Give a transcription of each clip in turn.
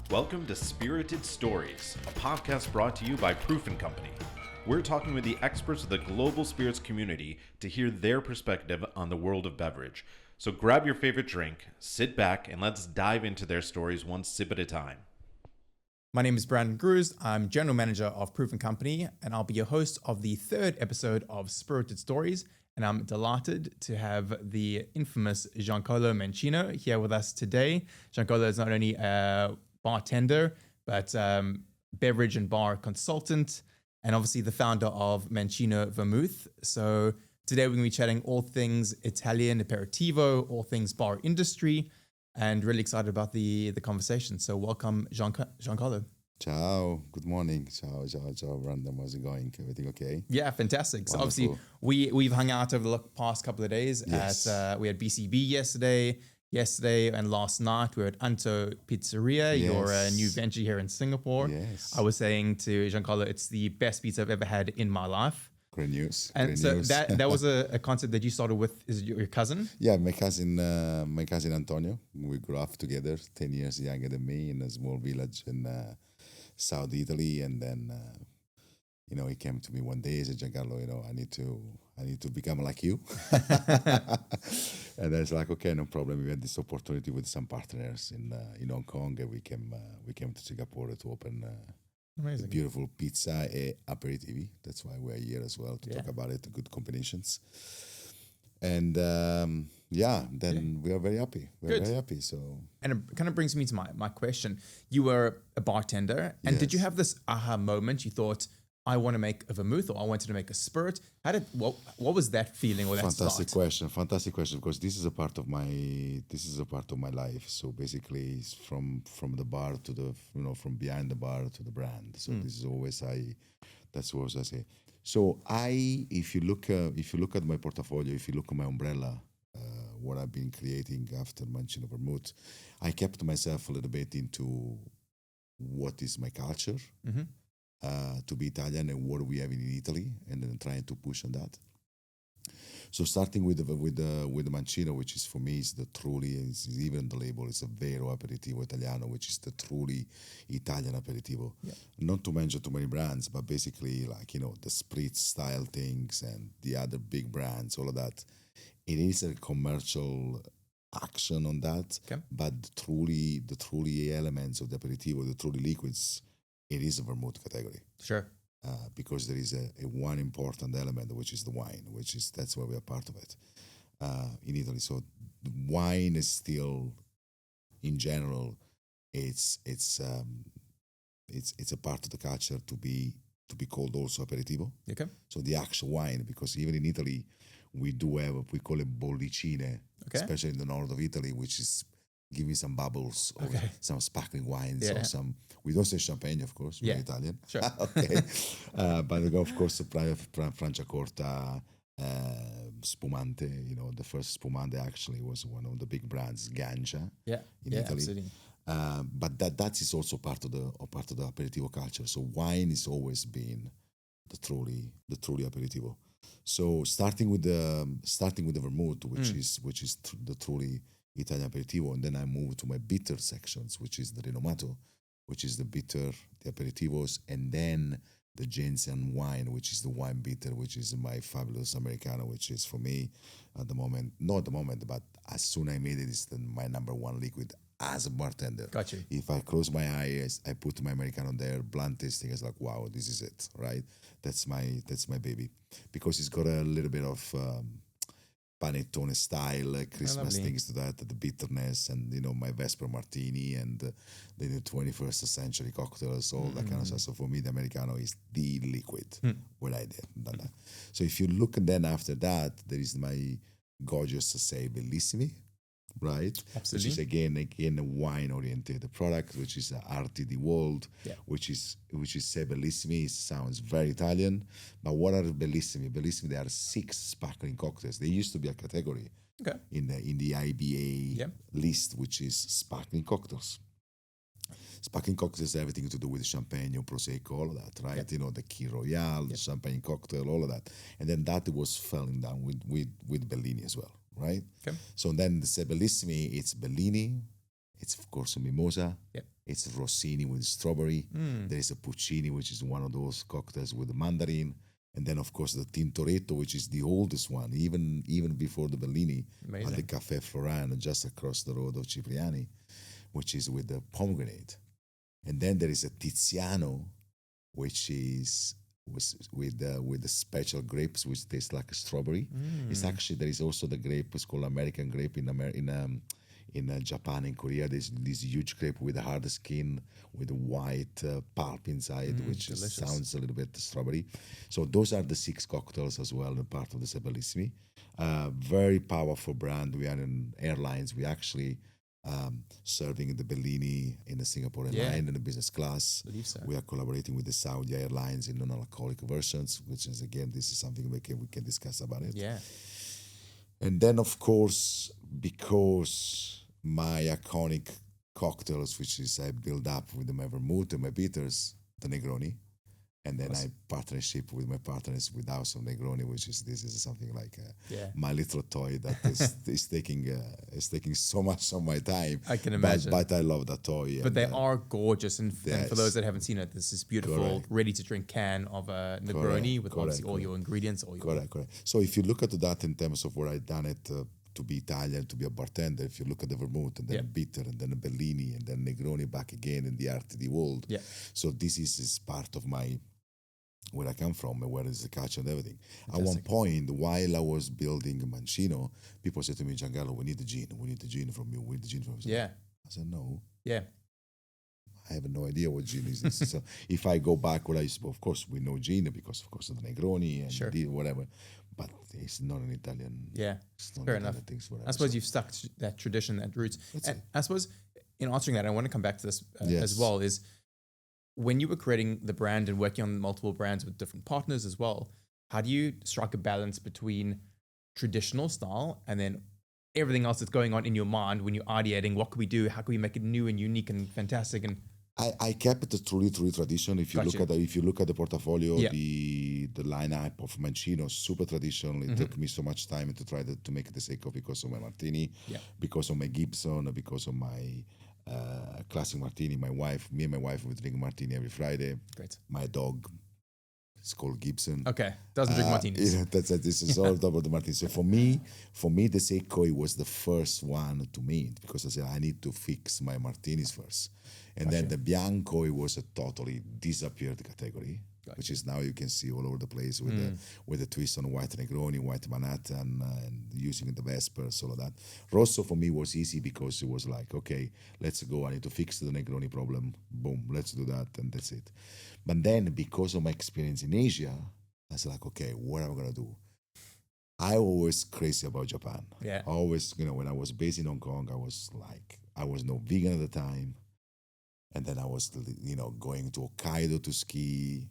Welcome to Spirited Stories, a podcast brought to you by Proof & Company. We're talking with the experts of the global spirits community to hear their perspective on the world of beverage. So grab your favorite drink, sit back, and let's dive into their stories one sip at a time. My name is Brandon Cruz. I'm General Manager of Proof & Company, and I'll be your host of the third episode of Spirited Stories. And I'm delighted to have the infamous Giancarlo Mancino here with us today. Giancarlo is not only a bartender, but beverage and bar consultant, and obviously the founder of Mancino Vermouth. So today we're going to be chatting all things Italian aperitivo, all things bar industry, and really excited about the conversation. So welcome, Giancarlo. Ciao, good morning. Ciao, Brandon. How's it going? Everything okay? Yeah, fantastic. So Wonderful. obviously we've hung out over the past couple of days. Yes. We had BCB yesterday, and last night we were at Anto Pizzeria, your Yes. new venture here in Singapore. Yes. I was saying to Giancarlo, it's the best pizza I've ever had in my life. Great news. And Great so news. that was a concept that you started with. Is your cousin? Yeah, my cousin Antonio. We grew up together, 10 years younger than me, in a small village in South Italy, and then he came to me one day and said, Giancarlo, I need to become like you. And I was like, okay, no problem. We had this opportunity with some partners in Hong Kong, and we came to Singapore to open a Amazing. beautiful pizza e aperitivi. That's why we're here as well to talk about it, good combinations. And we are very happy. We're Good. very happy. So And it kind of brings me to my question. You were a bartender, and did you Yes. have this aha moment? You thought, I want to make a vermouth, or I wanted to make a spirit. What was that feeling or that fantastic start? question, because this is a part of my life. So basically it's from the bar to the from behind the bar to the brand. So this is always that's what I say. So if you look at my portfolio, if you look at my umbrella, what I've been creating after Mancino Vermouth, I kept myself a little bit into what is my culture, to be Italian, and what we have in Italy, and then trying to push on that. So starting with the Mancino, which is for me is even the label is a vero aperitivo italiano, which is the truly Italian aperitivo. Yeah. Not to mention too many brands, but basically the spritz style things and the other big brands, all of that. It is a commercial action on that, Okay. but the truly elements of the aperitivo, the truly liquids, it is a vermouth category. Sure. Because there is a one important element, which is the wine, that's why we are part of it in Italy. So the wine is still, in general, it's a part of the culture to be called also aperitivo. Okay. So the actual wine, because even in Italy, we do have we call it bollicine, Okay. especially in the north of Italy, which is give me some bubbles or Okay. some sparkling wines Yeah. or some. We don't say champagne, of course. We're Yeah. Italian. Sure. Okay, but of course, Franciacorta, Spumante. The first Spumante actually was one of the big brands, Gancia, Yeah. in Yeah. Italy. Absolutely. But that is also part of the aperitivo culture. So wine has always been the truly aperitivo. So starting with the vermouth, which is the truly Italian aperitivo, and then I moved to my bitter sections, which is the rinomato, which is the bitter, the aperitivos, and then the ginseng wine, which is the wine bitter, which is my fabulous Americano, which is for me at the moment, not at the moment, but as soon I made it, it's my number one liquid as a bartender. Got you. If I close my eyes, I put my Americano there, blind tasting, it's like, wow, this is it, right? That's my baby, because it's got a little bit of panettone style Christmas lovely. things to that, the bitterness, and my Vesper Martini, and the 21st century cocktails, all that kind of stuff. So for me, the Americano is the liquid when I did done that. So if you look, and then after that, there is my gorgeous say Bellissimi, right? Absolutely. Which is again a wine oriented product, which is Arti di World, Yeah. which is say Bellissimi. It sounds very Italian, but what are Bellissimi? Bellissimi, there are 6 sparkling cocktails. There used to be a category Okay. in the IBA Yeah. list, which is sparkling cocktails. Sparkling cocktails have everything to do with champagne, prosecco, all of that, right? Yep. The Key Royale, the champagne cocktail, all of that, and then that was falling down with Bellini as well, right? Okay. So then the Bellissimi, it's Bellini, It's of course a mimosa. Yep. It's Rossini with strawberry. There is a Puccini, which is one of those cocktails with the mandarin. And then, of course, the Tintoretto, which is the oldest one, even before the Bellini, Amazing. at the Caffè Florano, just across the road of Cipriani, which is with the pomegranate. And then there is a Tiziano, which is with the special grapes, which taste like a strawberry. It's actually, there is also the grape, it's called American grape in Japan and Korea. There's this huge grape with a hard skin, with a white pulp inside, which sounds a little bit strawberry. So those are the 6 cocktails as well, and part of the Seppellissimi. Very powerful brand. We are in airlines. We actually serving the Bellini in the Singapore airline in the business class. I believe so. We are collaborating with the Saudi Airlines in non-alcoholic versions, which is, again, this is something we can discuss about it. Yeah. And then, of course, because my iconic cocktails, which is I build up with my vermouth and my bitters, the Negroni, and then I partnership with my partners with House of Negroni, which is this is something like my little toy that is taking so much of my time. I can imagine. But I love that toy. But they are gorgeous, and for those that haven't seen it, this is beautiful, Correct. ready-to-drink can of a Negroni with obviously all your ingredients. All your Correct. So if you look at that in terms of where I done it to be Italian, to be a bartender, if you look at the vermouth and then a bitter and then a Bellini and then Negroni back again in the RTD world. Yeah. So this is part of my where I come from and where is the culture and everything. At one Fantastic. point, while I was building Mancino, people said to me, Giancarlo, we need the gin from you. We need the gin from you. Yeah. I said, no. Yeah. I have no idea what gin is. This. So if I go back, of course, we know gin because, of course, of the Negroni and whatever. But it's not an Italian. Yeah. It's not Fair Italian enough. Things, whatever. I suppose you've stuck to that tradition, that roots. That's And it. I suppose in answering that, I want to come back to this as Yes. well, is when you were creating the brand and working on multiple brands with different partners as well, how do you strike a balance between traditional style and then everything else that's going on in your mind when you're ideating, what can we do? How can we make it new and unique and fantastic? And I kept it truly tradition. If you look at the portfolio, the lineup of Mancino, super traditional. It took me so much time to try to make the sake of because of my martini, because of my Gibson, because of my classic martini. Me and my wife would drink martini every Friday. great. My dog is called Gibson. Okay. Doesn't drink martinis. This is all about the martini. So for me, the Seikoi was the first one to meet because I said I need to fix my martinis first. And then the Bianco was a totally disappeared category, which is now you can see all over the place with the twist on white Negroni, white Manhattan, and using the Vespers, all of that. Rosso for me was easy because it was like, okay, let's go. I need to fix the Negroni problem. Boom, let's do that, and that's it. But then because of my experience in Asia, I was like, okay, what am I gonna do? I was crazy about Japan. Yeah. Always, when I was based in Hong Kong, I was no vegan at the time. And then I was, going to Hokkaido to ski,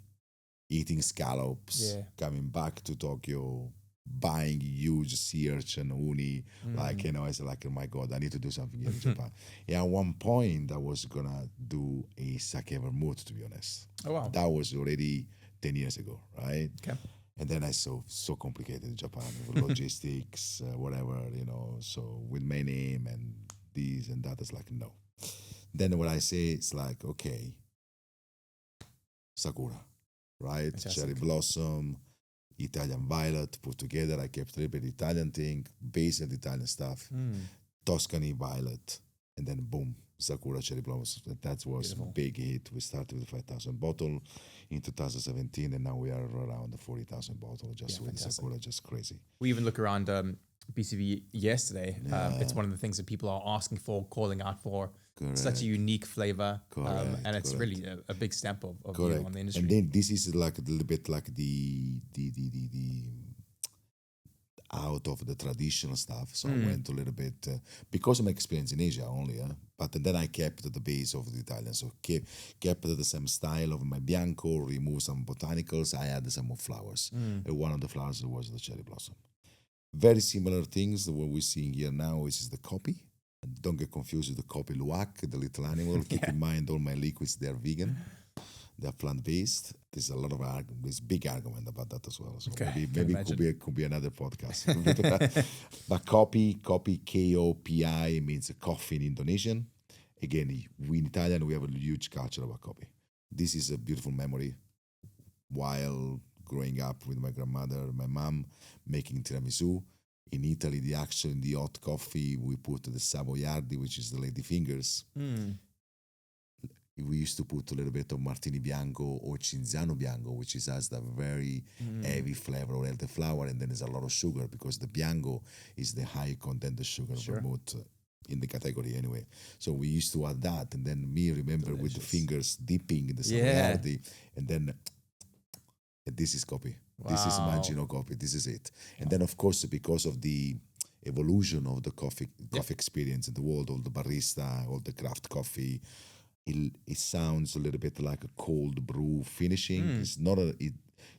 eating scallops, coming back to Tokyo, buying huge sea urchin, uni. I said, oh my God, I need to do something here in Japan. At one point, I was going to do a sake vermouth, to be honest. Oh, wow. That was already 10 years ago, right? Okay. And then I saw so complicated in Japan with logistics, whatever, so with my name and this and that, it's like, no. Then what I say, it's like, okay, Sakura, right? Fantastic. Cherry blossom, Italian violet, put together. I kept a little bit Italian thing, basic Italian stuff, Tuscany violet, and then boom, Sakura cherry blossom. That was a big hit. We started with 5,000 bottle in 2017, and now we are around the 40,000 bottle just with Sakura, just crazy. We even look around BCV yesterday. It's one of the things that people are asking for, calling out for. Correct. Such a unique flavor, and it's really a big stamp of you on the industry. And then this is like a little bit like the out of the traditional stuff. So I went a little bit because of my experience in Asia only. But then I kept the base of the Italian. So kept the same style of my Bianco, removed some botanicals. I added some more flowers. And one of the flowers was the cherry blossom. Very similar things that what we're seeing here now, which is the Kopi. Don't get confused with the Kopi Luwak, the little animal. Keep in mind all my liquids, they're vegan. They're plant-based. There's a lot of there's big argument about that as well. So maybe it could be another podcast. But Kopi, K-O-P-I means coffee in Indonesian. again, we in Italian, we have a huge culture about coffee. This is a beautiful memory. While growing up with my grandmother, my mom making tiramisu. In Italy, in the hot coffee, we put the Savoiardi, which is the lady fingers. We used to put a little bit of Martini Bianco or Cinzano Bianco, which has the very heavy flavor of elderflower, and then there's a lot of sugar because the Bianco is the high content of sugar vermouth in the category anyway. So we used to add that, and then me remember with the fingers dipping in the Savoiardi, and then this is Kopi. Wow. This is Mancino Kopi. This is it. And then, of course, because of the evolution of the coffee experience in the world, all the barista, all the craft coffee, it sounds a little bit like a cold brew finishing. It's not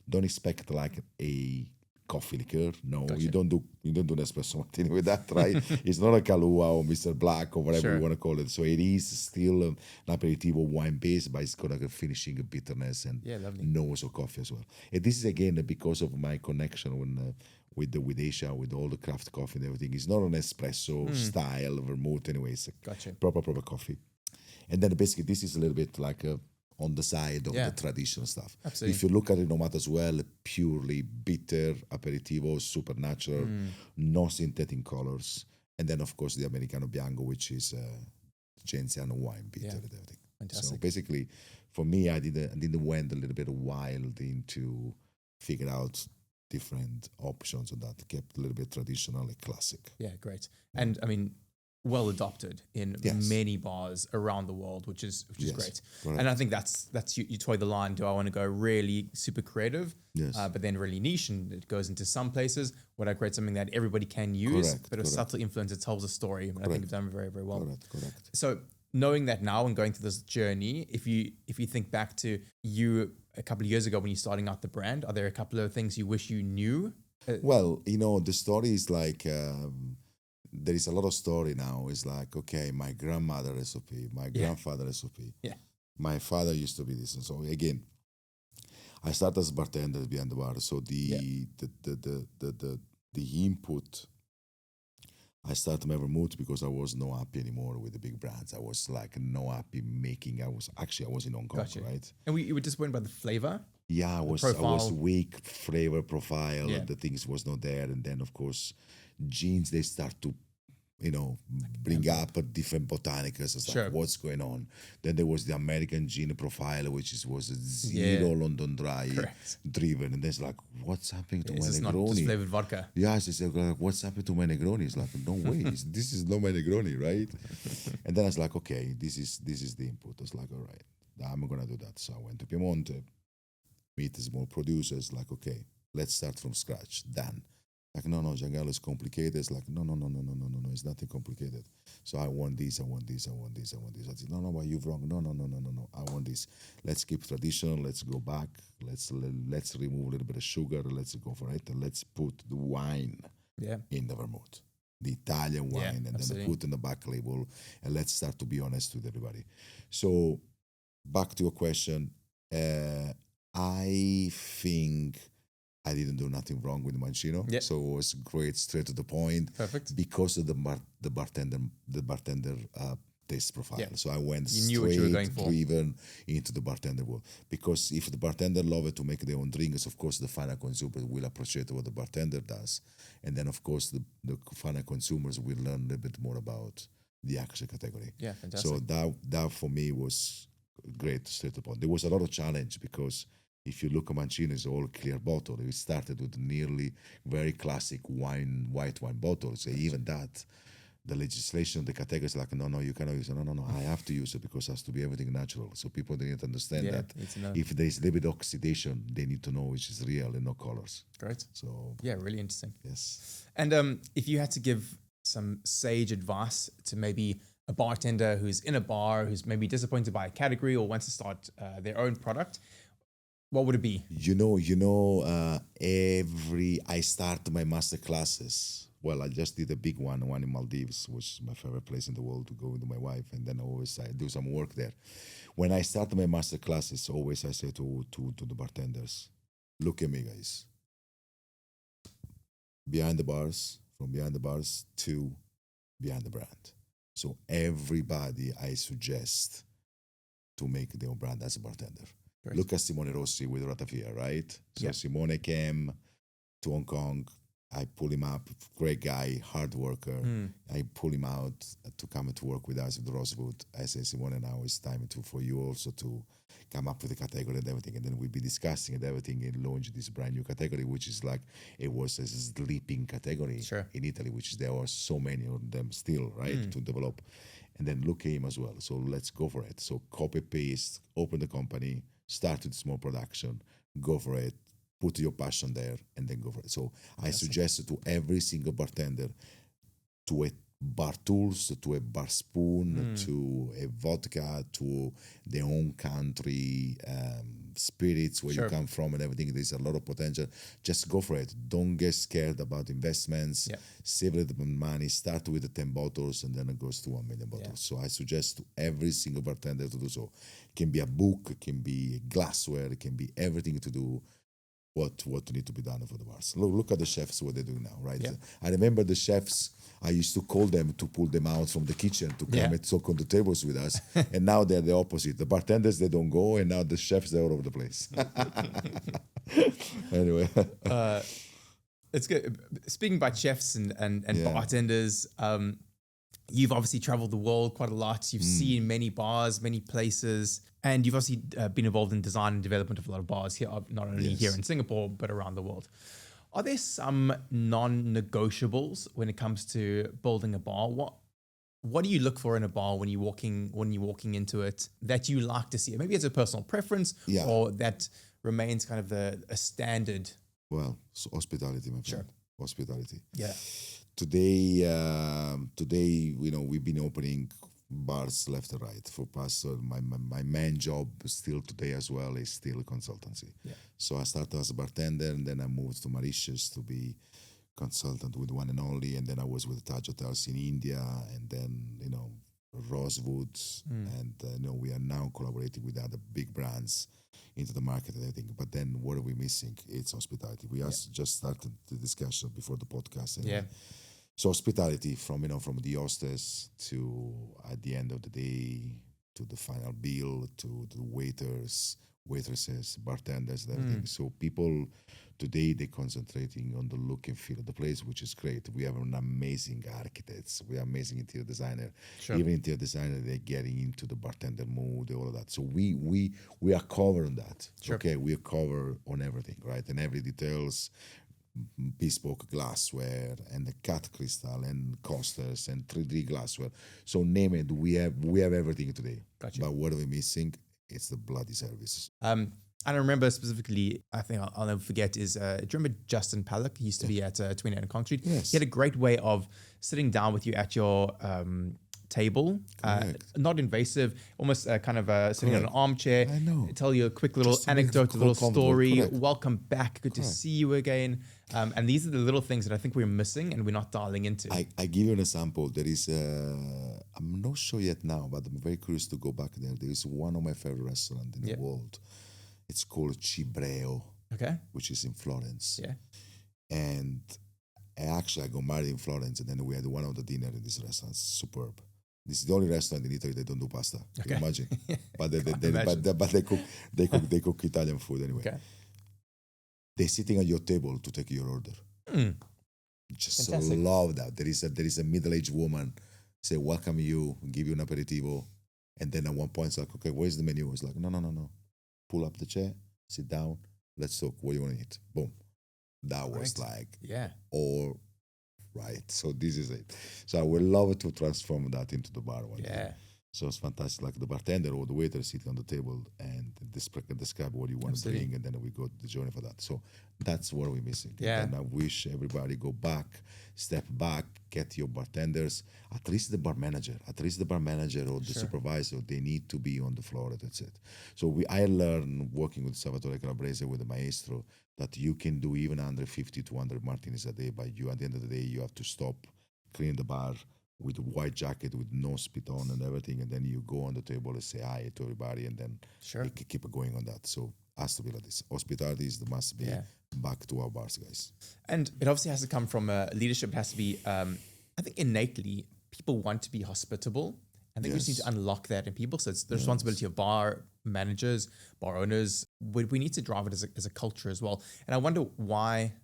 don't expect like a coffee liqueur. No, you don't do an espresso martini with that, right? It's not a Kahlua or Mr. Black or whatever you want to call it. So it is still an aperitivo wine base, but it's got like a finishing, a bitterness and nose of coffee as well. And this is again because of my connection with Asia, with all the craft coffee and everything. It's not an espresso style vermouth anyway. It's a proper coffee. And then basically this is a little bit like on the side of the traditional stuff. Absolutely. If you look at Renomato as well, purely bitter aperitivo, super natural, no synthetic colors. And then of course the Americano Bianco, which is Genziano wine bitter and everything. Fantastic. So basically for me, I didn't went a little bit wild into figure out different options on that. Kept a little bit traditional and classic. Yeah, great. And I mean, well adopted in many bars around the world, which is great. Correct. And I think that's you toy the line. Do I want to go really super creative, but then really niche, and it goes into some places? Would I create something that everybody can use, but a subtle influence that tells a story? And I think you've done very, very well. Correct. So knowing that now and going through this journey, if you think back to you a couple of years ago when you're starting out the brand, are there a couple of things you wish you knew? Well, the story is like there is a lot of story now. It's like, okay, my grandmother recipe, my grandfather recipe. Yeah. My father used to be this. And so again, I started as bartender behind the bar. So the input, I started my vermouth because I was not happy anymore with the big brands. I was like not happy making. I was in Hong Kong, right? And you were disappointed by the flavor? Yeah, I was weak flavor profile. The things was not there. And then of course, genes, they start to bring up a different botanicals. It's like, what's going on? Then there was the American gene profile, which was a zero London dry driven. And then it's like, what's happening to my Negroni? It's not just flavored vodka. Yeah, it's like, what's happened to my Negroni? It's like, no way, this is not my Negroni, right? And then I was like, okay, this is the input. I was like, all right, I'm gonna do that. So I went to Piemonte, meet small producers, like, okay, let's start from scratch. Done. Like, no, Giancarlo is complicated. It's like, no, it's nothing complicated. So I want this. I said, no, but you're wrong. No, I want this. Let's keep traditional. Let's go back. Let's remove a little bit of sugar. Let's go for it. And let's put the wine in the vermouth, the Italian wine, and then put in the back label. And let's start to be honest with everybody. So back to your question, I think I didn't do nothing wrong with Mancino, so it was great, straight to the point. Perfect. Because of the bartender taste profile. So I went driven into the bartender world. Because if the bartender loves to make their own drinks, of course the final consumer will appreciate what the bartender does, and then of course the final consumers will learn a little bit more about the actual category. Yeah, fantastic. So that for me was great, straight to the point. There was a lot of challenge because if you look at Mancino, it's all clear bottle. It started with nearly very classic white wine bottles. So even that, the legislation, the category is like, no, you cannot use it. No, I have to use it because it has to be everything natural. So people need to understand that if there's a little bit of oxidation, they need to know which is real and no colors. Great. So yeah, really interesting. Yes. And if you had to give some sage advice to maybe a bartender who's in a bar, who's maybe disappointed by a category or wants to start their own product, what would it be? I start my master classes. Well, I just did a big one in Maldives, which is my favorite place in the world to go with my wife. And then I do some work there. When I start my master classes, always I say to the bartenders, look at me, guys. From behind the bars to behind the brand. So everybody I suggest to make their own brand as a bartender. Great. Look at Simone Rossi with Ratafia, right? So Yeah. Simone came to Hong Kong. I pull him up, great guy, hard worker. I pull him out to come to work with us with Rosewood. I say, Simone, now it's time for you also to come up with the category and everything. And then we'll be discussing and everything and launch this brand new category, which is like, it was a sleeping category in Italy, which is there are so many of them still, right, to develop. And then look at him as well. So let's go for it. So copy paste, open the company, start with small production, go for it, put your passion there, and then go for it. So I suggest to every single bartender, to a bar tools, to a bar spoon, to a vodka, to their own country, spirits, where you come from and everything. There's a lot of potential. Just go for it. Don't get scared about investments. Save a little bit of money. Start with the 10 bottles and then it goes to 1 million bottles. So I suggest to every single bartender to do so. It can be a book, it can be glassware, it can be everything to do what need to be done for the bars. Look at the chefs, what they're doing now, right? I remember the chefs, I used to call them to pull them out from the kitchen to come and talk on the tables with us. And now they're the opposite. The bartenders, they don't go, and now the chefs, they're all over the place. Anyway. It's good. Speaking about chefs and bartenders, you've obviously traveled the world quite a lot. You've seen many bars, many places, and you've obviously been involved in design and development of a lot of bars here, not only here in Singapore, but around the world. Are there some non-negotiables when it comes to building a bar? What do you look for in a bar when you're walking into it that you like to see? Maybe it's a personal preference, or that remains kind of a standard. Well, so hospitality, my friend. Hospitality. Yeah. Today, we've been opening bars left and right for past. My main job still today as well is still consultancy. So I started as a bartender, and then I moved to Mauritius to be consultant with One and Only, and then I was with Taj Hotels in India, and then Rosewood, and we are now collaborating with other big brands into the market and everything. But then what are we missing? It's hospitality. We just started the discussion before the podcast. Anyway. So hospitality from the hostess to at the end of the day to the final bill to the waiters, waitresses, bartenders, and everything. So people today, they're concentrating on the look and feel of the place, which is great. We have an amazing architects. We are amazing interior designer. Even interior designer, they're getting into the bartender mood, all of that. So we are covered on that. Okay, we are covered on everything, right? And every details, bespoke glassware and the cut crystal and coasters and 3D glassware. So name it, we have everything today. But what are we missing? It's the bloody service. I remember specifically, I think I'll never forget, is do you remember Justin Pallock? He used to be at 28 on Concrete. Yes. He had a great way of sitting down with you at your table, not invasive, almost kind of sitting in an armchair. I know. Tell you a quick little Just to make anecdote, it a little comfortable. story. Correct. Welcome back. Good to see you again. And these are the little things that I think we're missing and we're not dialing into. I give you an example. There is, I'm not sure yet now, but I'm very curious to go back there. There is one of my favorite restaurants in the world. It's called Cibreo, which is in Florence. And I got married in Florence, and then we had one of the dinner in this restaurant. Superb. This is the only restaurant in Italy that don't do pasta. Can you imagine? But they cook Italian food anyway. They're sitting at your table to take your order. Just Fantastic. love that. There is a middle-aged woman say, welcome you, give you an aperitivo. And then at one point it's like, okay, where's the menu? It's like, no. Pull up the chair, sit down, let's talk. What do you want to eat? Boom. That was like, all right. So this is it. So I would love to transform that into the bar one day. So it's fantastic. Like the bartender or the waiter sitting on the table and describe what you want to drink, and then we go the journey for that. So that's what we're missing. And I wish everybody go back, step back, get your bartenders, at least the bar manager or the supervisor, they need to be on the floor. That's it. So I learned working with Salvatore Calabrese, with the maestro, that you can do even 150 to 200 martinis a day, but you, at the end of the day, you have to stop, clean the bar, with a white jacket, with no spit on and everything, and then you go on the table and say hi to everybody, and then you can keep going on that. So has to be like this. Hospitality is the must be back to our bars, guys. And it obviously has to come from leadership. It has to be, I think, innately people want to be hospitable. I think we just need Yes. to unlock that in people. So it's the responsibility of bar managers, bar owners. We need to drive it as a culture as well. And I wonder why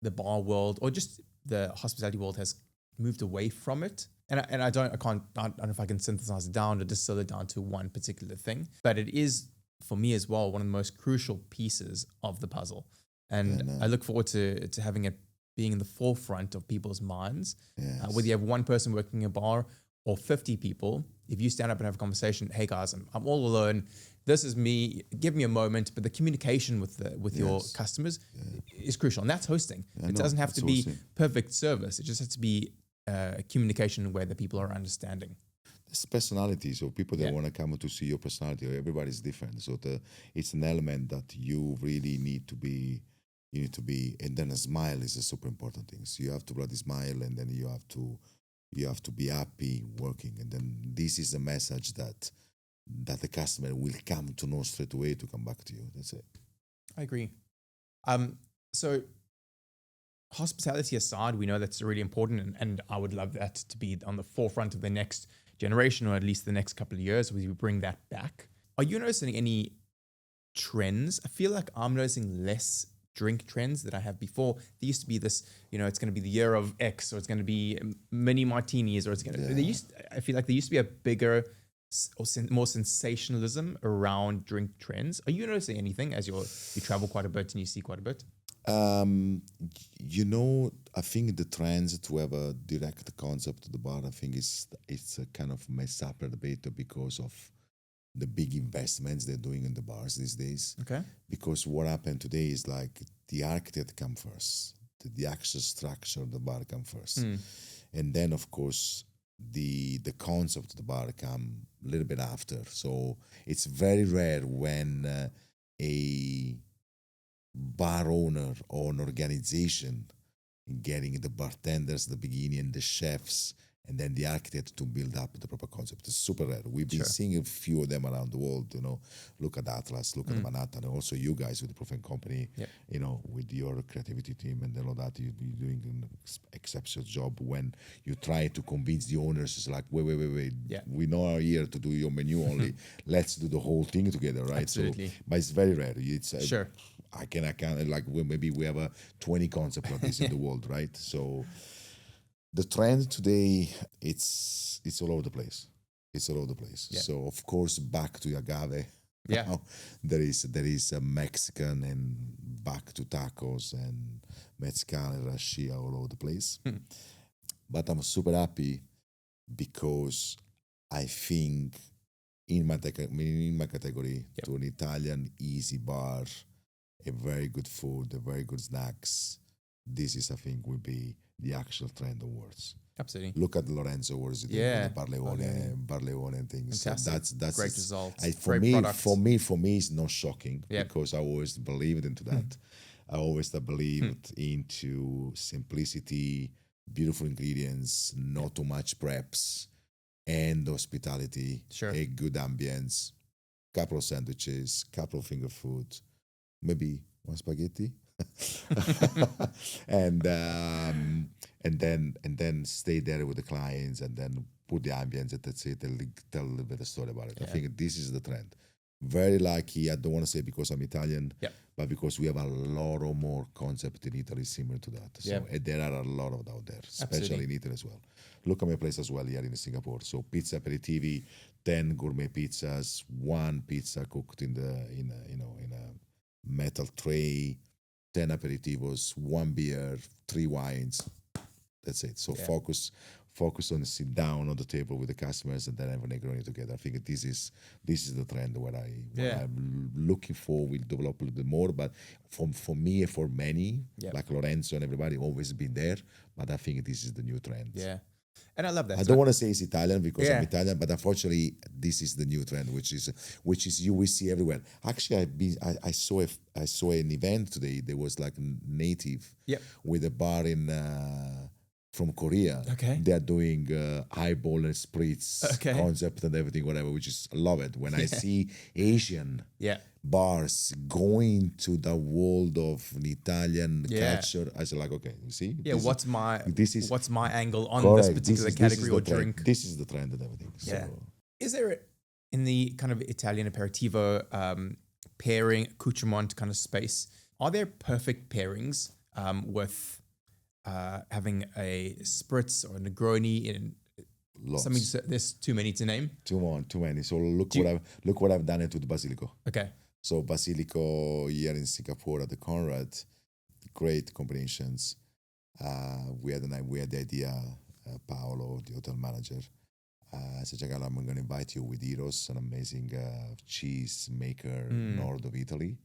the bar world or just the hospitality world has moved away from it. And I don't know if I can synthesize it down or distill it down to one particular thing, but it is for me as well one of the most crucial pieces of the puzzle. And I look forward to having it being in the forefront of people's minds. Yes. Whether you have one person working in a bar or 50 people, if you stand up and have a conversation, hey guys, I'm all alone. This is me. Give me a moment. But the communication with your customers is crucial, and that's hosting. It doesn't have to be hosting. perfect service. It just has to be communication where the people are understanding. It's personality. So people that want to come to see your personality, everybody's different. So it's an element that you really need to be. You need to be, and then a smile is a super important thing. So you have to bloody smile, and then you have to be happy working, and then this is a message that the customer will come to know straight away to come back to you. That's it. I agree. So hospitality aside, we know that's really important, and I would love that to be on the forefront of the next generation, or at least the next couple of years, we bring that back. Are you noticing any trends? I feel like I'm noticing less drink trends that I have before. There used to be this, it's going to be the year of X, or it's going to be mini martinis, or it's going to. I feel like there used to be a bigger or more sensationalism around drink trends. Are you noticing anything as you travel quite a bit and you see quite a bit? I think the trends to have a direct concept to the bar, I think it's a kind of messed up a bit because of the big investments they're doing in the bars these days. Okay. Because what happened today is like the architect come first, the actual structure of the bar come first. And then of course the concept of the bar come a little bit after. So it's very rare when a bar owner or an organization getting the bartenders at the beginning and the chefs and then the architect to build up the proper concept. It's super rare. We've been seeing a few of them around the world, look at Atlas, look at Manhattan, and also you guys with the Proofing Company, with your creativity team and all that, you're doing an exceptional job when you try to convince the owners, it's like, wait, we know are here to do your menu only, let's do the whole thing together, right? Absolutely. So, but it's very rare. It's sure. I can like maybe we have 20 concepts like this in the world, right? So the trend today, it's all over the place. It's all over the place. Yeah. So of course, back to agave. Yeah. Now, there is a Mexican and back to tacos and mezcal and rashia all over the place. But I'm super happy because I think in my category, to an Italian easy bar, a very good food, a very good snacks, this is, I think, will be the actual trend awards. Absolutely. Look at Lorenzo, what is it doing with the Barleone and things. Fantastic. So that's great results. for me, it's not shocking Yeah. because I always believed into that. I always believed into simplicity, beautiful ingredients, not too much preps, and hospitality, a good ambience, couple of sandwiches, couple of finger food, maybe one spaghetti. and then stay there with the clients and then put the ambience and that's it, and tell a little bit of story about it. I think this is the trend. Very lucky, I don't want to say because I'm Italian, but because we have a lot of more concept in Italy similar to that. So there are a lot of out there, especially in Italy as well. Look at my place as well here in Singapore. So pizza aperitivi, 10 gourmet pizzas, one pizza cooked in a metal tray, 10 aperitivos, one beer, 3 wines. That's it. So focus on sit down on the table with the customers and then have a Negroni together. I think this is the trend where I'm looking for. We'll develop a little bit more, but for me and for many, like Lorenzo and everybody, always been there. But I think this is the new trend. Yeah. And I love that. I don't want to say it's Italian because I'm Italian, but unfortunately, this is the new trend, which is you will see everywhere. Actually, I saw an event today. There was like native with a bar in from Korea. Okay. They're doing highball and spritz concept and everything, whatever, which is I love it. When I see Asian bars going to the world of an Italian culture, I say like, okay, you see? Yeah, what's my angle on correct. this particular category or drink? This is the trend and everything. Yeah. So. Is there, in the kind of Italian aperitivo pairing, accoutrement kind of space, are there perfect pairings with having a spritz or a Negroni in something? There's too many to name. Too many. So look what I've done into the Basilico. Okay. So Basilico here in Singapore at the Conrad, great combinations. We had the idea, Paolo, the hotel manager. I said, Giancarlo, I'm going to invite you with Eros, an amazing cheese maker north of Italy.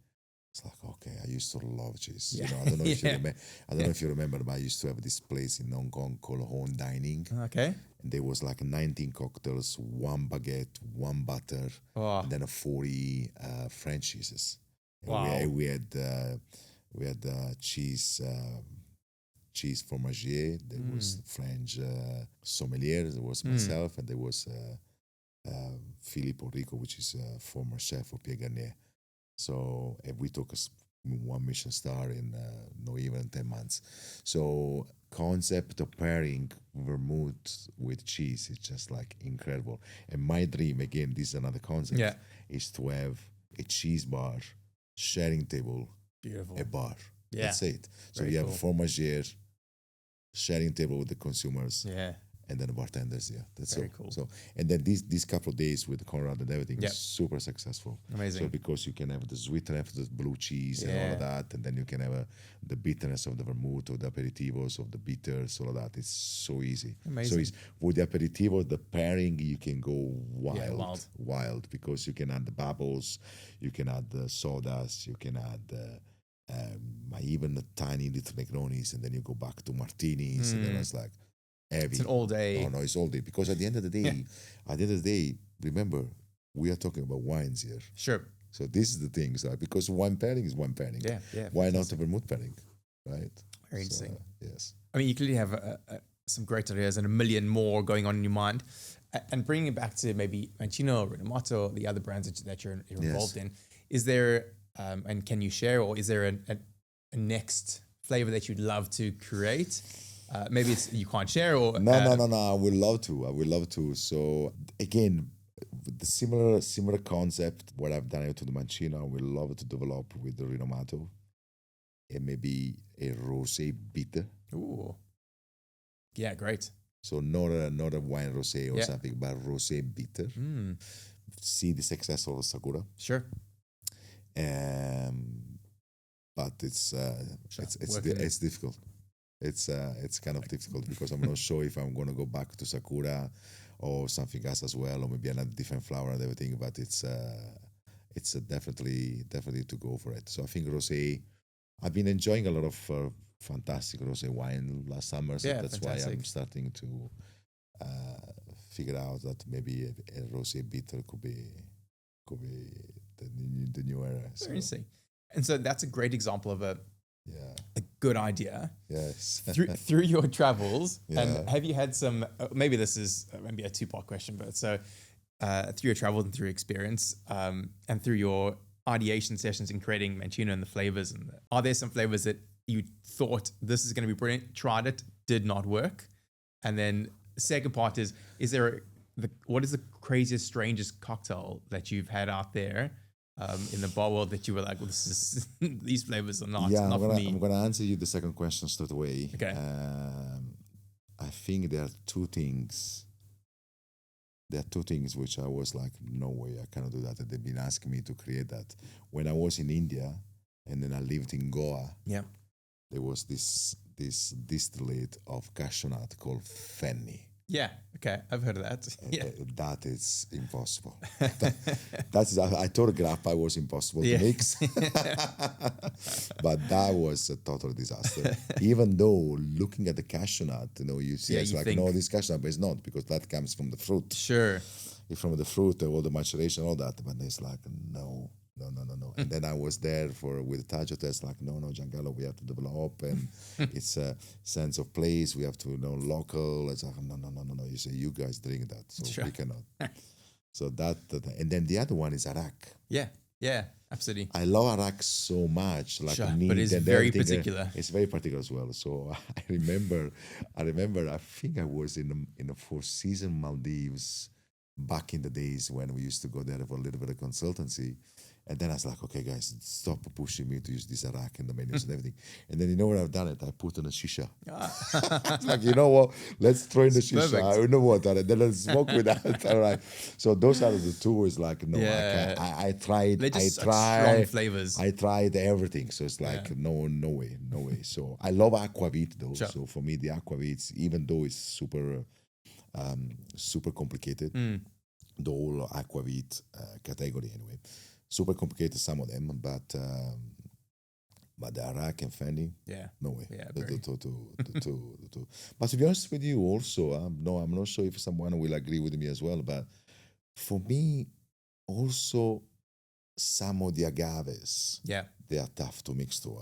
It's like, okay, I used to love cheese. Yeah. You know, I don't know if you remember. I don't know if you remember, but I used to have this place in Hong Kong called Home Dining. Okay. And there was like 19 cocktails, one baguette, one butter, and then 40 French cheeses. And we had cheese fromager. There was French sommelier. There was myself, and there was Philippe Enrico, which is a former chef of Pierre Garnier. So we took one Michelin star in not even 10 months. So concept of pairing vermouth with cheese is just like incredible. And my dream, again, this is another concept, is to have a cheese bar, sharing table, a bar. Yeah. That's it. So you have a fromager, sharing table with the consumers. Yeah. And then the bartenders, that's very cool. So, and then these couple of days with Conrad and everything is super successful. Amazing. So because you can have the sweetness of the blue cheese and all of that, and then you can have the bitterness of the vermouth or the aperitivos of the bitters, all of that. It's so easy. Amazing. So with the aperitivos, the pairing, you can go wild because you can add the bubbles, you can add the sodas, you can add even a tiny little Negronis, and then you go back to martinis, and then it's like heavy. It's an all day. Oh no, it's all day because at the end of the day, remember we are talking about wines here. Sure. So this is the thing, because wine pairing is wine pairing. Yeah. Why not a vermouth pairing, right? Very interesting. Yes. I mean, you clearly have some great ideas and a million more going on in your mind. And bringing it back to maybe Mancino, Renomato, the other brands that you're involved in, is there, and can you share, or is there a next flavor that you'd love to create? Maybe it's you can't share, or no. I would love to. So again, the similar concept. What I've done to the Mancino, I would love to develop with the Renomato, and maybe a rosé bitter. Ooh, yeah, great. So not a wine rosé or something, but rosé bitter. See the success of Sakura. Sure. But it's difficult. It's kind of difficult because I'm not sure if I'm going to go back to Sakura or something else as well, or maybe another different flower and everything. But it's definitely to go for it. So I think rosé. I've been enjoying a lot of fantastic rosé wine last summer, so that's fantastic. Why I'm starting to figure out that maybe a rosé bitter could be the new era. Very interesting. And so that's a great example of a good idea. Yes. through your travels, and have you had some? Maybe this is maybe a two-part question, but so through your travels and through your experience, and through your ideation sessions in creating Mancino and the flavors, are there some flavors that you thought this is going to be brilliant, tried it, did not work, and then the second part is there what is the craziest, strangest cocktail that you've had out there? In the bar world that you were like, well, this is these flavors are not for me. I'm gonna answer you the second question straight away. Okay. I think there are two things. There are two things which I was like, no way, I cannot do that. And they've been asking me to create that. When I was in India, and then I lived in Goa. Yeah. There was this distillate of cashew nut called Fenny. Yeah, okay, I've heard of that. Yeah. That is impossible. I thought grappa was impossible to mix. But that was a total disaster. Even though looking at the cashew nut, you see it's like, no, this cashew nut, but it's not, because that comes from the fruit. Sure. From the fruit, all the maturation, all that. But it's like, no, no. And then I was there with Taggio test, like, no, Giancarlo, we have to develop, and it's a sense of place. We have to local. It's like, no. You say, you guys drink that, so we cannot. So and then the other one is Arak. Yeah, absolutely. I love Arak so much, like but it's very particular. It's very particular as well. So I remember. I think I was in the Four Seasons Maldives back in the days when we used to go there for a little bit of consultancy. And then I was like, okay, guys, stop pushing me to use this Arak in the menus and everything. And then you know what I've done it? I put in a shisha. It's like, you know what? Let's throw in the shisha. Perfect. I know what. And then let's smoke with that. All right. So those are the two. Is like, no, I tried. They're just strong flavors. I tried everything. So it's like, no way. So I love aquavit though. Sure. So for me, the aquavit, even though it's super complicated, the whole aquavit category anyway. Super complicated, some of them, but the Arak and Fendi, no way. Yeah, the two. But to be honest with you, also, I'm not sure if someone will agree with me as well. But for me, also, some of the agaves, they are tough to mix too.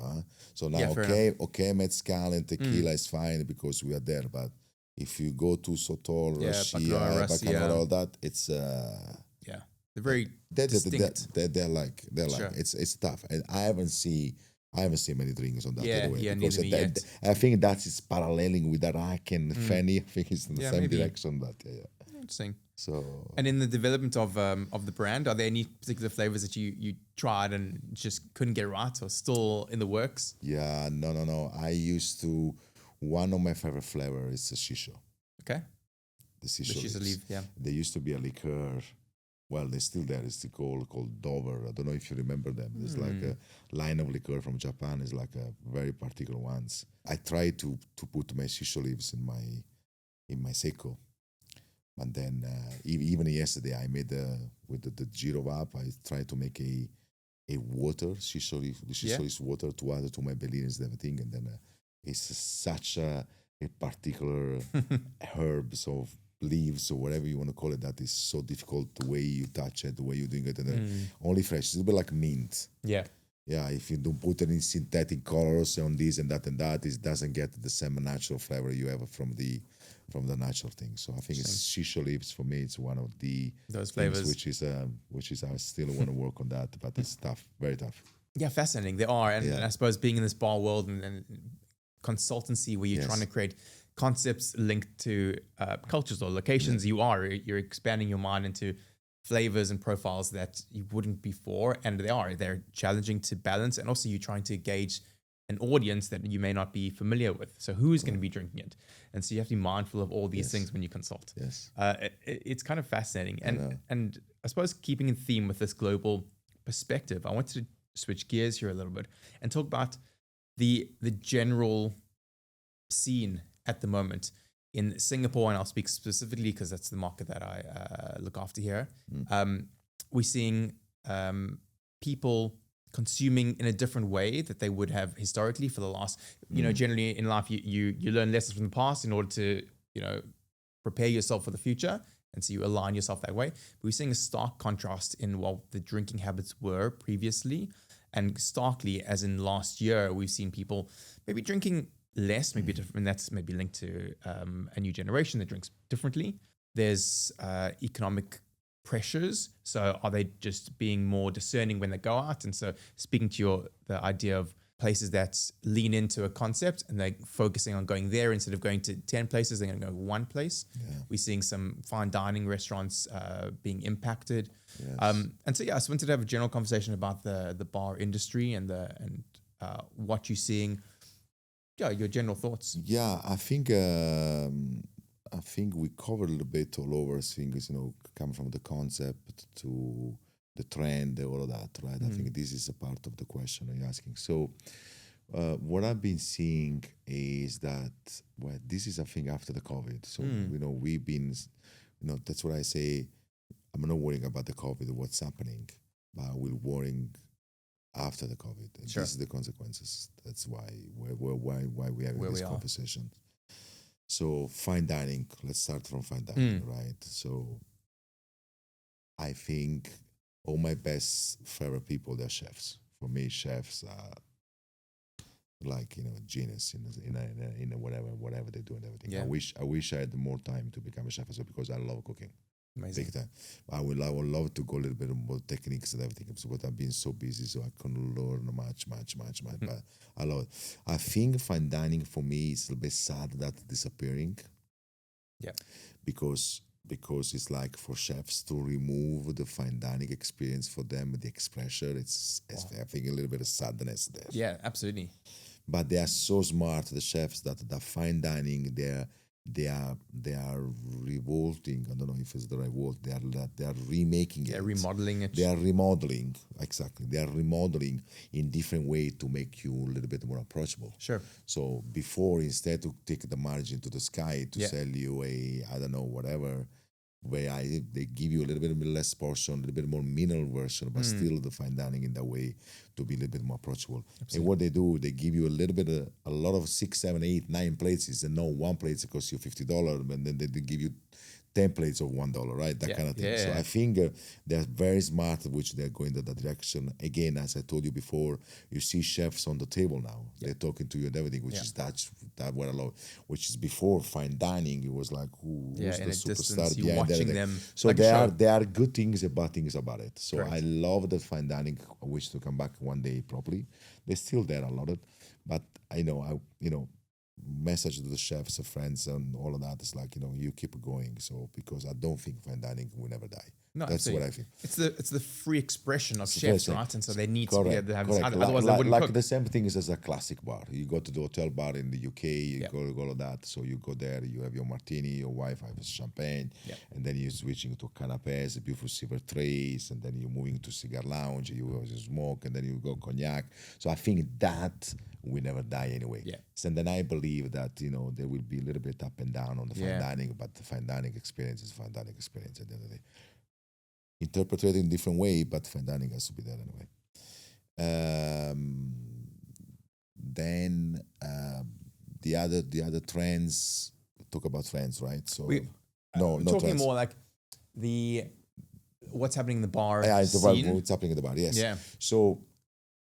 So now, okay, mezcal and tequila is fine because we are there. But if you go to Sotol, Bacanora, all that, it's they're very distinct. They're like it's tough, and I haven't seen many drinks on that. Because I think that's paralleling with Arak and Feni. I think it's in the same direction. That interesting. So, and in the development of the brand, are there any particular flavors that you tried and just couldn't get right, or still in the works? Yeah, no. I used to. One of my favorite flavors is the shisho. Okay. The shisho leaf. Yeah. There used to be a liqueur. Well, they're still there. It's called Dover. I don't know if you remember them. There's like a line of liqueur from Japan. It's like a very particular ones. I tried to put my shisho leaves in my Seiko. And then even yesterday, I made with the Giro up. I tried to make a water shisho leaf water to add to my Bellinis and everything. And then it's such a particular herbs of leaves or whatever you want to call it, that is so difficult, the way you touch it, the way you're doing it, and only fresh. It's a bit like mint. Yeah, if you don't put any synthetic colors on this and that, it doesn't get the same natural flavor you have from the natural thing. So I think it's shisho leaves for me. It's one of those flavors, which is I still want to work on that, but it's tough, very tough. Yeah, fascinating. They are, and I suppose being in this bar world and consultancy where you're trying to create concepts linked to cultures or locations, you're expanding your mind into flavors and profiles that you wouldn't before, and they're challenging to balance, and also you're trying to gauge an audience that you may not be familiar with. So who's going to be drinking it? And so you have to be mindful of all these things when you consult. Yes. It's kind of fascinating. And I suppose keeping in theme with this global perspective, I wanted to switch gears here a little bit and talk about the general scene at the moment in Singapore, and I'll speak specifically because that's the market that I look after here. We're seeing people consuming in a different way that they would have historically for the last, generally in life, you learn lessons from the past in order to, prepare yourself for the future. And so you align yourself that way. But we're seeing a stark contrast in what the drinking habits were previously. And starkly, as in last year, we've seen people maybe drinking less, maybe different. And that's maybe linked to a new generation that drinks differently. There's economic pressures. So are they just being more discerning when they go out? And so speaking to the idea of places that lean into a concept and they're focusing on going there instead of going to 10 places, they're going to go one place. Yeah. We're seeing some fine dining restaurants being impacted. Yes. And so, I just wanted to have a general conversation about the bar industry and what you're seeing. Yeah, your general thoughts. Yeah, I think we covered a little bit all over things, coming from the concept to the trend, all of that, right? I think this is a part of the question you're asking. So what I've been seeing is that, this is a thing after the COVID. So, we've been, that's what I say, I'm not worrying about the COVID, what's happening, but we're worrying after the COVID. And this is the consequences. That's why we're having this conversation. So fine dining, let's start from fine dining, right? So I think all my best favorite people, they're chefs. For me, chefs are like genius in whatever they do and everything. Yeah. I wish I had more time to become a chef as well, because I love cooking. Amazing. Big time. I would love to go a little bit more techniques and everything, but I've been so busy, so I couldn't learn much. But I love it. I think fine dining for me is a little bit sad that disappearing. Yeah. Because it's like for chefs to remove the fine dining experience for them, the expression, it's I think a little bit of sadness there. Yeah, absolutely. But they are so smart, the chefs, that the fine dining, they are revolting. I don't know if it's the right word. They are remaking it. They're remodeling it. They are remodeling, exactly. They are remodeling in different way to make you a little bit more approachable. Sure. So before, instead to take the margin to the sky to Yeah. sell you a, I don't know, whatever, they give you a little bit less portion, a little bit more mineral version, but still the fine dining in that way to be a little bit more approachable. Absolutely. And what they do, they give you a little bit, a lot of 6, 7, 8, 9 plates, and no one plate costs you $50, and then they give you 10 plates of $1, right? That kind of thing. So I think they're very smart, which they're going in that direction. Again, as I told you before, you see chefs on the table now. They're talking to you and everything, which is that what I love. Which is before fine dining, it was like, who's the superstar behind watching everything. them. So like there are good things and bad things about it. So Correct. I love that fine dining. I wish to come back one day properly. They're still there a lot, but I message to the chefs and friends and all of that is like, you keep going. So because I don't think fine dining will never die. No, That's absolutely. what I think. It's the free expression of It's chefs, the right? And so they need to be able to have this. Correct. Otherwise, they wouldn't cook. The same thing is as a classic bar. You go to the hotel bar in the UK, you go all of that. So you go there, you have your martini, your wife has champagne, and then you're switching to canapes, beautiful silver trays, and then you're moving to cigar lounge, you smoke, and then you go cognac. So I think that will never die anyway. Yeah. So then I believe that, there will be a little bit up and down on the fine dining, but the fine dining experience is fine dining experience at the end of the day. Interpreted in different way, but fine dining has to be there anyway. Then the other trends. Talk about trends, right? So We're no talking trends. more like what's happening in the bar It's about scene. what's happening in the bar. Yes. Yeah. So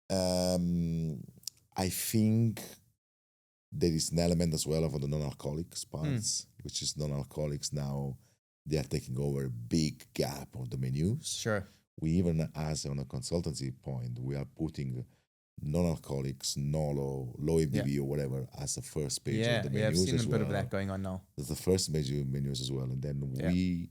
I think there is an element as well of the non-alcoholics parts, which is non-alcoholics now. They are taking over a big gap of the menus. Sure. We even, as on a consultancy point, we are putting non-alcoholics, low ABV or whatever as the first page of the menus I've seen as a well. bit of that going on now. That's the first major menus as well, and then we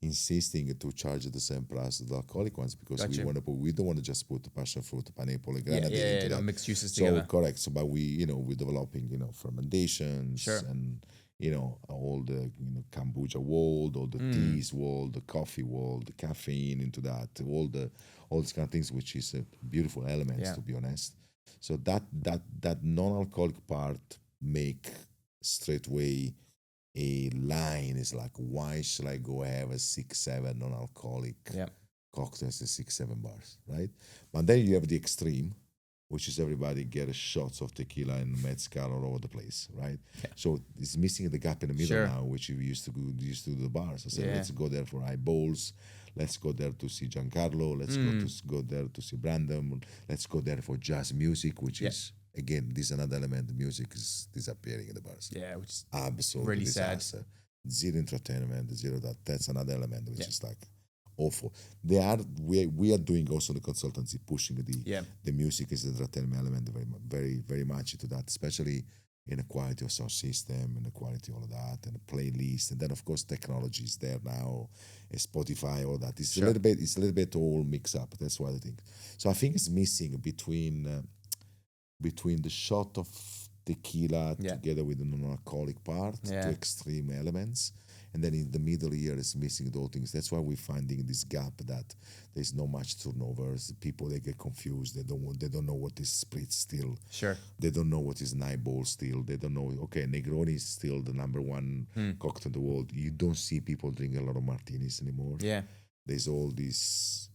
insisting to charge the same price as the alcoholic ones because we don't want to just put the passion fruit, pineapple, and grenadine into that. Mixed juices So together. correct. So, but we're developing fermentations and all the kombucha world, all the teas world, the coffee world, the caffeine into that, all these kind of things, which is a beautiful element to be honest. So that non-alcoholic part make straight away a line is like, why should I go have a 6-7 non-alcoholic cocktails in 6-7 bars, right? But then you have the extreme, which is everybody get shots of tequila and mezcal all over the place, right? Yeah. So it's missing the gap in the middle now, which we used to do the bars. I said, let's go there for eyeballs. Let's go there to see Giancarlo. Let's go there to see Brandon. Let's go there for jazz music, which is, again, this is another element. The music is disappearing in the bars. Yeah, which is absolutely really disaster. sad. Zero entertainment, zero that. That's another element, which is like awful. We are doing also the consultancy, pushing the music is the entertainment element very, very, very much into that, especially in the quality of sound system and the quality of all of that and the playlist, and then of course technology is there now, Spotify, all that. It's a little bit all mixed up. That's what I think. So I think it's missing between the shot of tequila together with the non-alcoholic part, two extreme elements. And then in the middle here is missing those things. That's why we're finding this gap that there's not much turnovers. People, they get confused. They don't know what is spritz still. Sure. They don't know what is highball still. They don't know, okay, Negroni is still the number one cocktail in the world. You don't see people drinking a lot of martinis anymore. Yeah. There's all these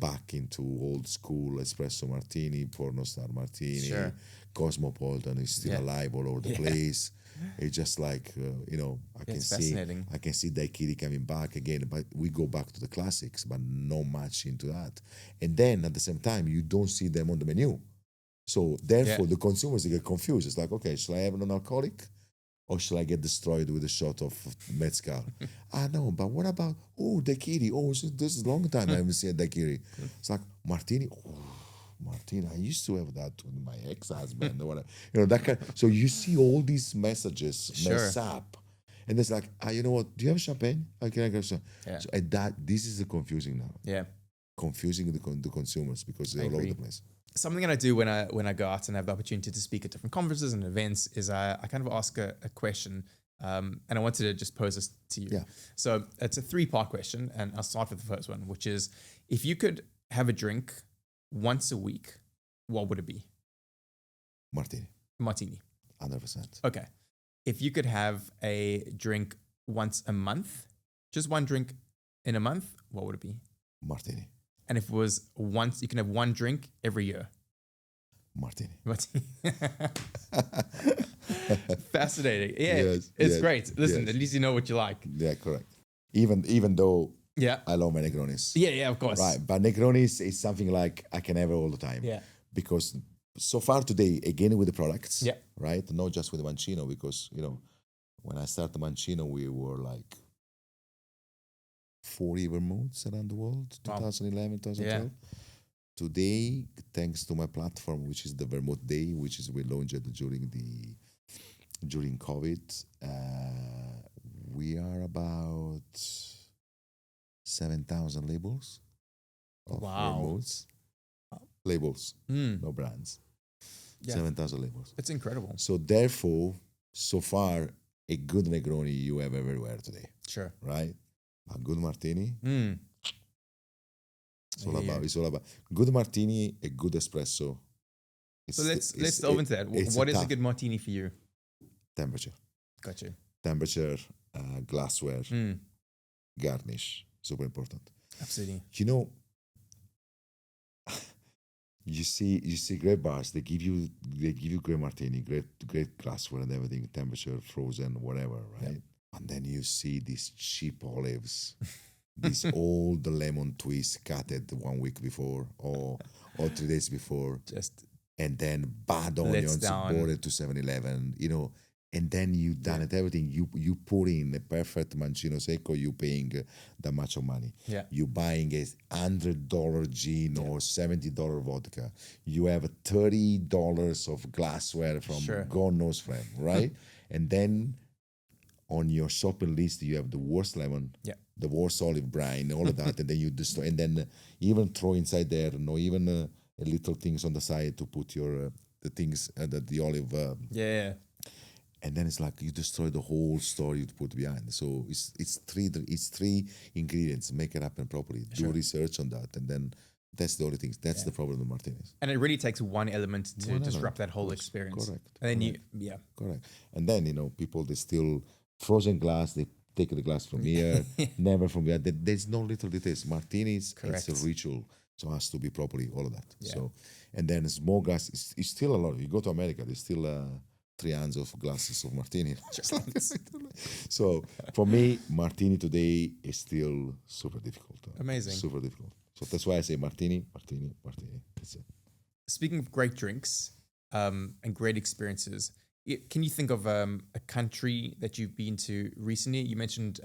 back into old school espresso martini, pornostar martini, Sure. Cosmopolitan is still Yeah. alive all over the Yeah. place. It's just like I can It's see fascinating. I can see daiquiri coming back again, but we go back to the classics, but not much into that. And then at the same time, you don't see them on the menu. So therefore, the consumers they get confused. It's like, okay, shall I have an alcoholic, or shall I get destroyed with a shot of mezcal? No, but what about daiquiri? This is a long time I haven't seen a daiquiri. It's like martini. Martini, I used to have that with my ex-husband or whatever. That kind. So you see all these messages mess up, and it's like, you know what? Do you have champagne? Can I get some? Yeah. So this is the confusing now. Yeah. Confusing the consumers because they're all over agree. the place. Something that I do when I go out and have the opportunity to speak at different conferences and events is I kind of ask a question, and I wanted to just pose this to you. Yeah. So it's a 3-part question, and I'll start with the first one, which is, if you could have a drink once a week, what would it be? Martini, Martini. 100%. Okay. If you could have a drink once a month, just one drink in a month, what would it be? Martini, And if it was once, you can have one drink every year. Martini. Fascinating. Yeah, Yes, it's yes, great. Listen, yes. at least you know what you like. Yeah, correct. Even though Yeah. I love my Negronis. Yeah, of course. Right, but Negronis is something like I can have it all the time. Yeah. Because so far today, again with the products, Yeah. right? Not just with Mancino, because when I started Mancino, we were like 40 vermouths around the world, Wow. 2011, 2012. Today, thanks to my platform, which is the Vermouth Day, which is we launched during COVID, we are about 7,000 labels of Wow. vermouths. Labels, no brands. Yeah. 7,000 labels. It's incredible. So therefore, so far, a good Negroni you have everywhere today, Sure. right? A good martini, Mm. it's all about good martini, a good espresso. So let's delve into that. What is a good martini for you? temperature? Got you. Temperature, glassware, Mm. garnish, super important. Absolutely. You see great bars. They give you great martini, great glassware and everything, temperature, frozen, whatever, right? Yep. And then you see these cheap olives, these old lemon twists cutted 1 week before or 3 days before, Just and then bad Let's onions down. bought to 7-Eleven, and then you done it everything. You put in a perfect Mancino Secco, you paying that much of money. Yeah. You buying a $100 gin or $70 vodka. You have $30 of glassware from Sure. God knows from, right? And then on your shopping list you have the worst lemon, Yeah. the worst olive brine, all of that, and then you destroy, and then even throw inside there, even a little things on the side to put your the things the olive. yeah. And then it's like you destroy the whole story you put behind. So it's three ingredients. Make it happen properly. Sure. Do research on that, and then that's the only thing. That's the problem with martinis. And it really takes one element to One disrupt element, that whole of course. experience. Correct, And then correct. Correct. And then people they still frozen glass. They take the glass from here, never from here. There's no little details. Martinis, Correct. it's a ritual, so it has to be properly all of that. Yeah. So, and then small glass is still a lot. You go to America, there's still 3 ounces of glasses of martini. So for me, martini today is still super difficult. Amazing. Super difficult. So that's why I say martini. That's it. Speaking of great drinks and great experiences, can you think of a country that you've been to recently? You mentioned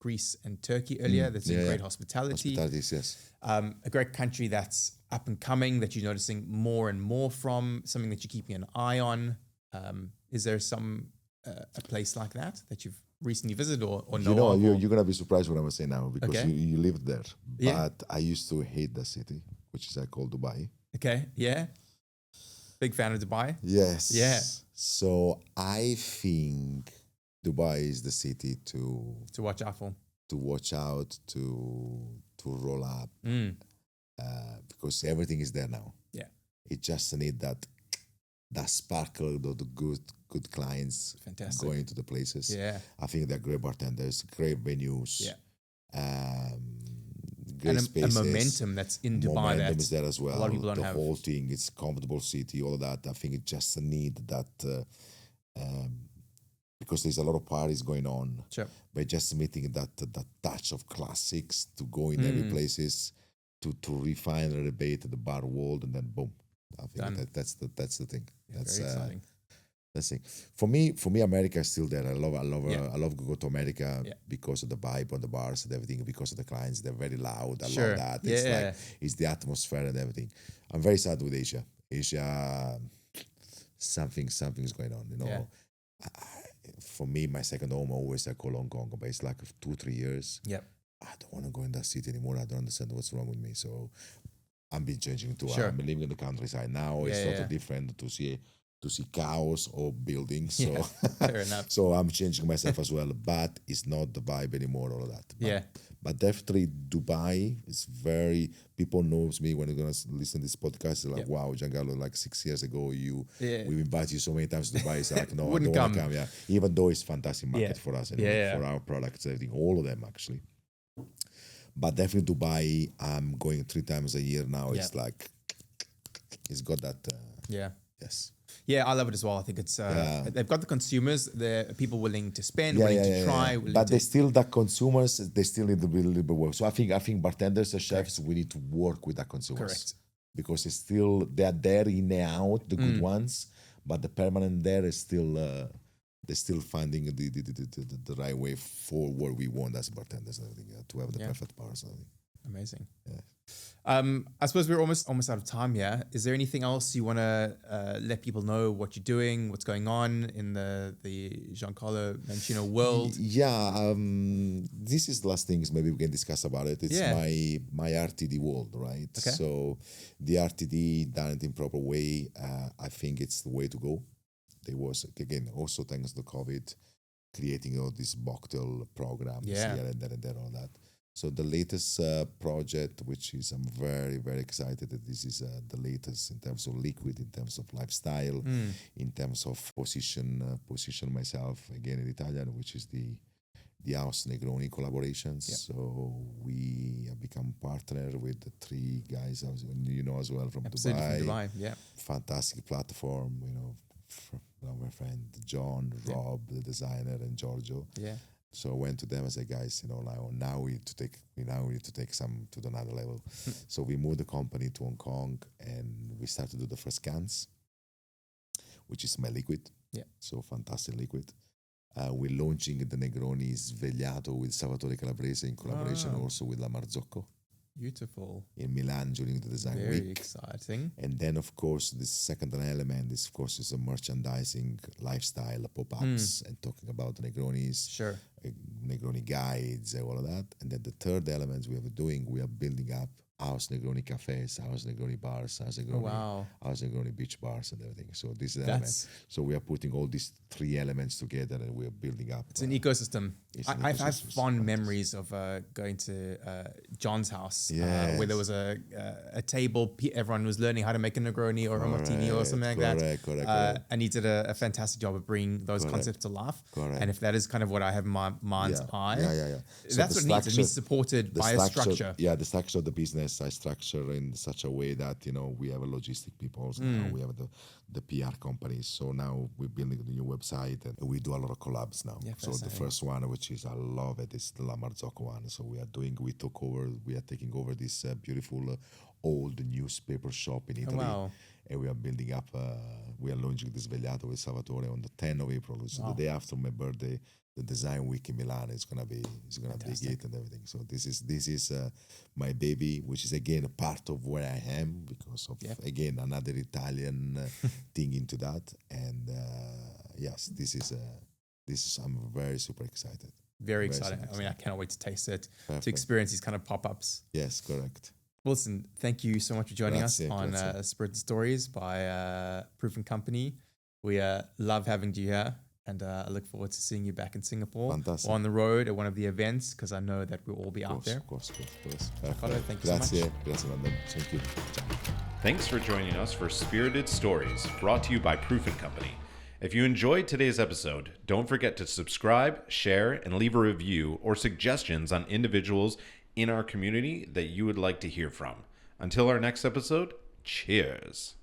Greece and Turkey earlier. That's in great hospitality. Hospitalities, yes. A great country that's up and coming that you're noticing more and more from, something that you're keeping an eye on. Is there a place like that you've recently visited or know of? You're gonna be surprised what I'm gonna say now because Okay. you lived there. Yeah. But I used to hate the city, which is I call Dubai. Okay, yeah. Big fan of Dubai. Yes. Yeah. So I think Dubai is the city to watch out for. watch out, to roll up, Mm. because everything is there now. Yeah. It just need that sparkle, the good clients Fantastic. going to the places. Yeah. I think they're great bartenders, great venues. Yeah. great and spaces. a momentum that's in Dubai. Momentum That is there as well. a lot of people don't the have. whole thing, it's comfortable city, all of that. I think it just need that because there's a lot of parties going on. Sure. But just meeting that touch of classics to go in every places to refine and rebate the bar world, and then boom. I think that's the thing. That's Very exciting. That's it. For me, America is still there. I love to go to America because of the vibe on the bars and everything, because of the clients. They're very loud. I love that. It's like it's the atmosphere and everything. I'm very sad with Asia. Something's going on. You know, for me, my second home always I call Hong Kong, but it's like 2-3 years. Yep. I don't want to go in that city anymore. I don't understand what's wrong with me. So I'm been changing too. Sure. I'm living in the countryside now. It's totally different to see cows or buildings. So fair enough. So I'm changing myself as well. But it's not the vibe anymore, all of that. But definitely Dubai is very, people knows me when they're gonna listen to this podcast. They're like, wow, Giancarlo, like 6 years ago we invited you so many times to Dubai. It's like, no, I don't want to come. Even though it's fantastic market for us, for our products, everything, all of them actually. But definitely Dubai, I'm going 3 times a year now. It's like, it's got that. Yes. Yeah, I love it as well. I think it's they've got the consumers, the people willing to spend, willing to try. But they still, the consumers, they still need to be a little bit work. So I think bartenders and chefs, we need to work with the consumers. Correct. Because it's still, they're there in and out, the good ones, but the permanent there is still, they're still finding the right way for what we want as bartenders and everything, to have the perfect bars and everything. Amazing. Yeah. I suppose we're almost out of time here. Is there anything else you want to let people know what you're doing, what's going on in the Giancarlo Mancino world? Yeah, this is the last things maybe we can discuss about it. It's my RTD world, right? Okay. So the RTD done it in proper way. I think it's the way to go. There was, again, also thanks to COVID, creating all these mocktail programs here and there, all that. So the latest project, which is I'm very, very excited that this is the latest in terms of liquid, in terms of lifestyle, in terms of position myself again in Italian, which is the House Negroni collaborations. Yep. So we have become partner with the 3 guys, you know, as well from Dubai. From Dubai, yeah. Fantastic platform, you know, from our friend John, Rob, the designer, and Giorgio. Yeah. So I went to them and said, guys, you know, now we need to take some to another level. So we moved the company to Hong Kong and we started to do the first cans, which is my liquid. Yeah. So fantastic liquid. We're launching the Negroni Svegliato with Salvatore Calabrese in collaboration also with La Marzocco. Beautiful. In Milan during the design week. Very exciting. And then, of course, the second element is, of course, is a merchandising lifestyle, pop-ups, and talking about the Negronis. Sure. Negroni guides, all of that. And then the third element we are building up House Negroni cafes, House Negroni bars, House Negroni beach bars and everything. So this is the element. So we are putting all these 3 elements together and we are building up. It's an ecosystem. I have fond memories of going to John's house where there was a table. Everyone was learning how to make a Negroni or a martini or something like that. Correct. And he did a fantastic job of bringing those concepts to life. Correct. And if that is kind of what I have in my mind's eye, So that's what needs. It needs supported by a structure. Yeah, the structure of the business I structure in such a way that, you know, we have a logistic people, now we have the PR companies. So now we're building the new website and we do a lot of collabs now. Yeah, so the first one, which is I love it, is the La Marzocco one. So we are taking over this beautiful old newspaper shop in Italy. Oh, wow. And we are building up, we are launching this Svegliato with Salvatore on the 10th of April, which is the day after my birthday. The design week in Milan is gonna be it and everything. So this is my baby, which is again a part of where I am because of again another Italian thing into that. And yes, this is I'm very super excited. Very exciting. I mean, I cannot wait to taste it, to experience these kind of pop-ups. Yes, correct. Wilson, thank you so much for joining us on Spirited Stories by Proof & Company. We love having you here. And I look forward to seeing you back in Singapore. Fantastic. Or on the road at one of the events, because I know that we'll all be out there. Of course. Thank you so much. Grazie, London. Thank you. Thanks for joining us for Spirited Stories, brought to you by Proof & Company. If you enjoyed today's episode, don't forget to subscribe, share, and leave a review or suggestions on individuals in our community that you would like to hear from. Until our next episode, cheers.